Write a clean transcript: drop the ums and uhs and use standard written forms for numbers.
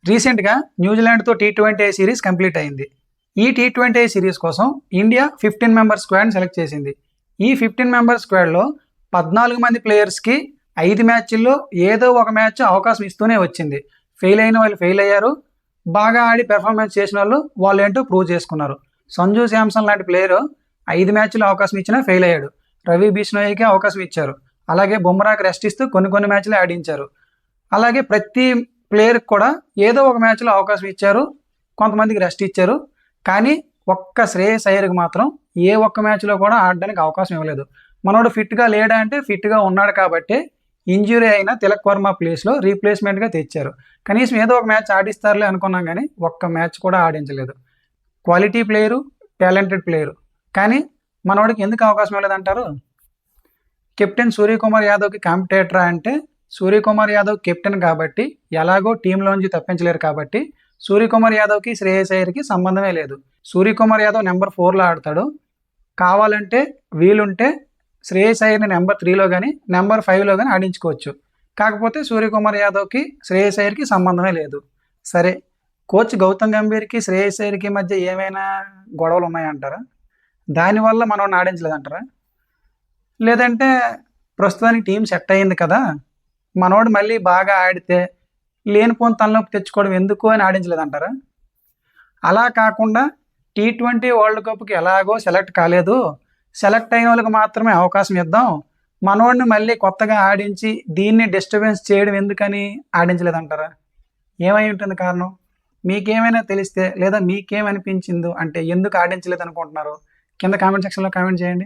రీసెంట్‌గా న్యూజిలాండ్‌తో T20 series complete అయింది. ఈ టీ20 సిరీస్ కోసం ఇండియా 15 మెంబర్ స్క్వాడ్‌ని సెలెక్ట్ చేసింది. ఈ 15 మెంబర్ స్క్వాడ్‌లో 14 మంది ప్లేయర్స్‌కి 5 మ్యాచ్‌ల్లో ఏదో ఒక మ్యాచ్ అవకాశం ఇస్తూనే వచ్చింది. ఫెయిల్ అయిన వాళ్ళు ఫెయిల్ అయ్యారు. బాగా ఆడి పెర్ఫార్మెన్స్ చేసినోళ్ళు వాళ్ళేంటో ప్రూవ్ చేసుకున్నారు. సంజు శాంసన్ లాంటి ప్లేయరు 5 మ్యాచ్‌లో అవకాశం ఇచ్చినా ఫెయిల్ అయ్యాడు. రవి బిష్నోయికి అవకాశం ఇచ్చారు. అలాగే బుమ్రాకి రెస్ట్ ఇస్తూ కొన్ని మ్యాచ్‌లే ఆడించారు. అలాగే ప్రతి ప్లేయర్‌కి కూడా ఏదో ఒక మ్యాచ్‌లో అవకాశం ఇచ్చారు. కొంతమందికి రెస్ట్ ఇచ్చారు. కానీ ఒక్క శ్రేయస్ అయ్యర్‌కి మాత్రం ఏ ఒక్క మ్యాచ్‌లో కూడా ఆడడానికి అవకాశం ఇవ్వలేదు. మనోడు ఫిట్‌గా లేడా అంటే ఫిట్‌గా ఉన్నాడు కాబట్టే ఇంజ్యూరీ అయిన తిలక్ వర్మ ప్లేస్‌లో రీప్లేస్‌మెంట్‌గా తెచ్చారు. కనీసం ఏదో ఒక మ్యాచ్ ఆడిస్తారులే అనుకున్నాం గానీ ఒక్క మ్యాచ్ కూడా ఆడించలేదు. Quality player, talented player. కానీ మనోడికి ఎందుకు అవకాశం ఇవ్వలేదంటారు? కెప్టెన్ సూర్యకుమార్ యాదవ్‌కి కాంపిటేటరా అంటే సూర్యకుమార్ యాదవ్ కెప్టెన్ కాబట్టి ఎలాగో టీంలోంచి తప్పించలేరు కాబట్టి సూర్యకుమార్ యాదవ్‌కి, శ్రేయస్ అయ్యర్‌కి సంబంధమే లేదు. సూర్యకుమార్ యాదవ్ నెంబర్ 4లో ఆడతాడు. కావాలంటే వీలుంటే శ్రేయస్ అయ్యర్‌ని నెంబర్ 3లో గానీ, నెంబర్ 5లో గానీ ఆడించుకోవచ్చు. కాకపోతే సూర్యకుమార్ యాదవ్‌కి, శ్రేయస్ అయ్యర్‌కి సంబంధమే లేదు. సరే, కోచ్ గౌతమ్ గంభీర్‌కి, శ్రేయస్ అయ్యర్‌కి మధ్య ఏమైనా గొడవలున్నాయంటారా? దానివల్ల మనోడిని ఆడించలేదంటారా? లేదంటే ప్రస్తుతానికి టీమ్ సెట్ అయింది కదా! మనోడు మళ్ళీ బాగా ఆడితే లేనిపోని తలనొప్పి తెచ్చుకోవడం ఎందుకు అని ఆడించలేదంటారా? అలా కాకుండా టీ20 వరల్డ్ కప్‌కి ఎలాగో సెలెక్ట్ కాలేదు. సెలెక్ట్ అయినోళ్ళకి మాత్రమే అవకాశం ఇద్దాం. మనోడిని మళ్ళీ కొత్తగా ఆడించి దీన్ని డిస్టర్బెన్స్ చేయడం ఎందుకని ఆడించలేదంటారా? ఏమై ఉంటుంది కారణం? మీకేమైనా తెలిస్తే లేదా మీకేమనిపించిందో అంటే ఎందుకు ఆడించలేదనుకుంటున్నారో కింద కామెంట్ సెక్షన్‌లో కామెంట్ చేయండి.